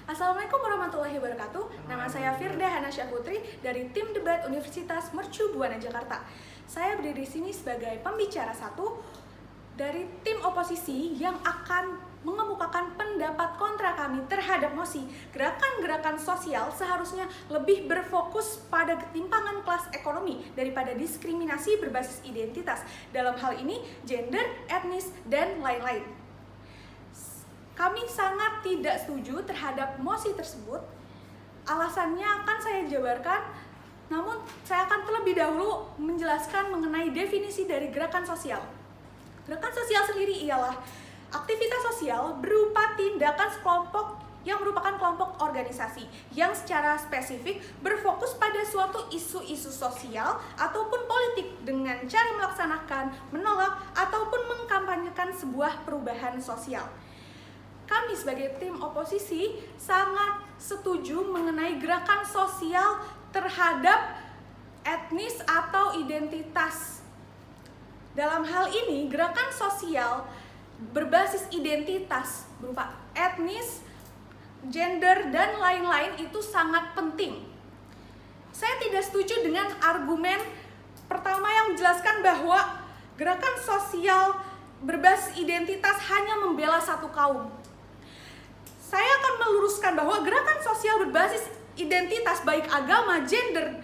Assalamualaikum warahmatullahi wabarakatuh. Nama saya Firda Hanasya Putri dari tim debat Universitas Mercu Buana Jakarta. Saya berdiri di sini sebagai pembicara satu dari tim oposisi yang akan mengemukakan pendapat kontra kami terhadap mosi. Gerakan-gerakan sosial seharusnya lebih berfokus pada ketimpangan kelas ekonomi daripada diskriminasi berbasis identitas. Dalam hal ini, gender, etnis, dan lain-lain. Kami sangat tidak setuju terhadap mosi tersebut. Alasannya akan saya jabarkan, namun saya akan terlebih dahulu menjelaskan mengenai definisi dari gerakan sosial. Gerakan sosial sendiri ialah aktivitas sosial berupa tindakan sekelompok yang merupakan kelompok organisasi yang secara spesifik berfokus pada suatu isu-isu sosial ataupun politik dengan cara melaksanakan, menolak, ataupun mengkampanyekan sebuah perubahan sosial. Kami sebagai tim oposisi sangat setuju mengenai gerakan sosial terhadap etnis atau identitas. Dalam hal ini, gerakan sosial berbasis identitas berupa etnis, gender, dan lain-lain itu sangat penting. Saya tidak setuju dengan argumen pertama yang menjelaskan bahwa gerakan sosial berbasis identitas hanya membela satu kaum. Saya akan meluruskan bahwa gerakan sosial berbasis identitas baik agama, gender,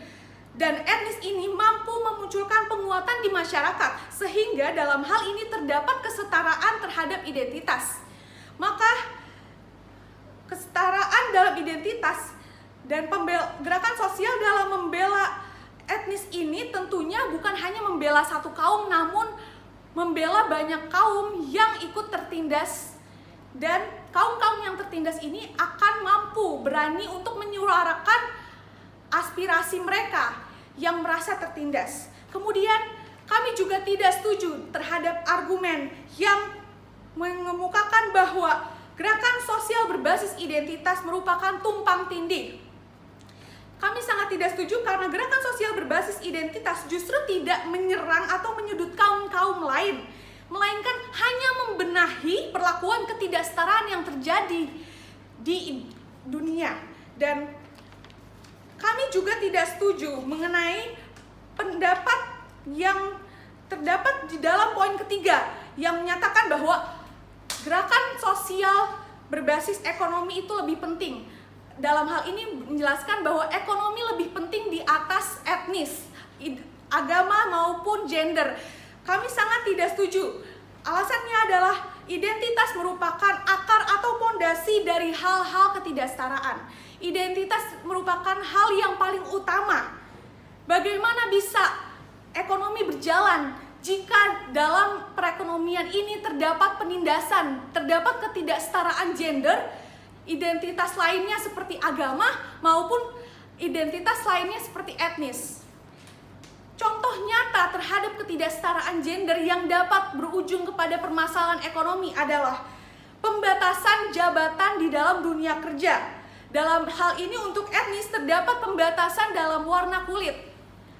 dan etnis ini mampu memunculkan penguatan di masyarakat sehingga dalam hal ini terdapat kesetaraan terhadap identitas. Maka kesetaraan dalam identitas dan gerakan sosial dalam membela etnis ini tentunya bukan hanya membela satu kaum, namun membela banyak kaum yang ikut tertindas. Dan kaum-kaum yang tertindas ini akan mampu berani untuk menyuarakan aspirasi mereka yang merasa tertindas. Kemudian kami juga tidak setuju terhadap argumen yang mengemukakan bahwa gerakan sosial berbasis identitas merupakan tumpang tindih. Kami sangat tidak setuju karena gerakan sosial berbasis identitas justru tidak menyerang atau menyudut kaum-kaum lain, melainkan hanya membenahi perlakuan ketidaksetaraan yang terjadi di dunia. Dan kami juga tidak setuju mengenai pendapat yang terdapat di dalam poin ketiga yang menyatakan bahwa gerakan sosial berbasis ekonomi itu lebih penting. Dalam hal ini menjelaskan bahwa ekonomi lebih penting di atas etnis, agama maupun gender. Kami sangat tidak setuju. Alasannya adalah identitas merupakan akar atau fondasi dari hal-hal ketidaksetaraan. Identitas merupakan hal yang paling utama. Bagaimana bisa ekonomi berjalan jika dalam perekonomian ini terdapat penindasan, terdapat ketidaksetaraan gender, identitas lainnya seperti agama maupun identitas lainnya seperti etnis. Contoh nyata terhadap ketidaksetaraan gender yang dapat berujung kepada permasalahan ekonomi adalah pembatasan jabatan di dalam dunia kerja. Dalam hal ini untuk etnis terdapat pembatasan dalam warna kulit.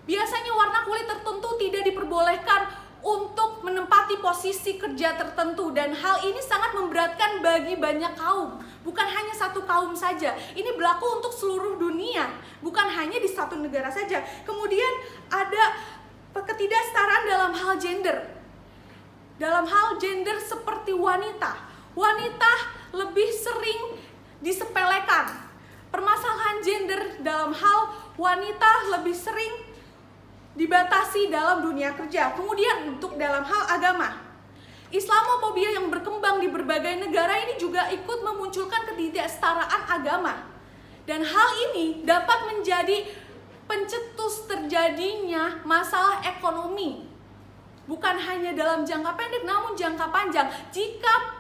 Biasanya warna kulit tertentu tidak diperbolehkan untuk menempati posisi kerja tertentu dan hal ini sangat memberatkan bagi banyak kaum. Bukan hanya satu kaum saja, ini berlaku untuk seluruh dunia, bukan hanya di satu negara saja. Kemudian ada ketidaksetaraan dalam hal gender. Dalam hal gender seperti wanita lebih sering disepelekan. Permasalahan gender dalam hal wanita lebih sering dibatasi dalam dunia kerja. Kemudian untuk dalam hal agama, Islamofobia yang berkembang di berbagai negara ini juga ikut memunculkan ketidaksetaraan agama. Dan hal ini dapat menjadi pencetus terjadinya masalah ekonomi. Bukan hanya dalam jangka pendek, namun jangka panjang. Jika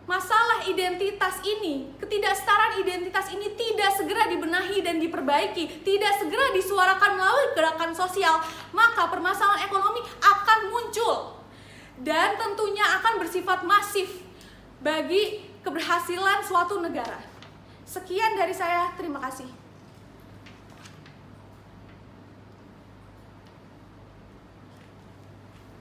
masalah identitas ini, ketidaksetaraan identitas ini tidak segera dibenahi dan diperbaiki, tidak segera disuarakan melalui gerakan sosial, maka permasalahan ekonomi akan muncul. Dan tentunya akan bersifat masif bagi keberhasilan suatu negara. Sekian dari saya, terima kasih.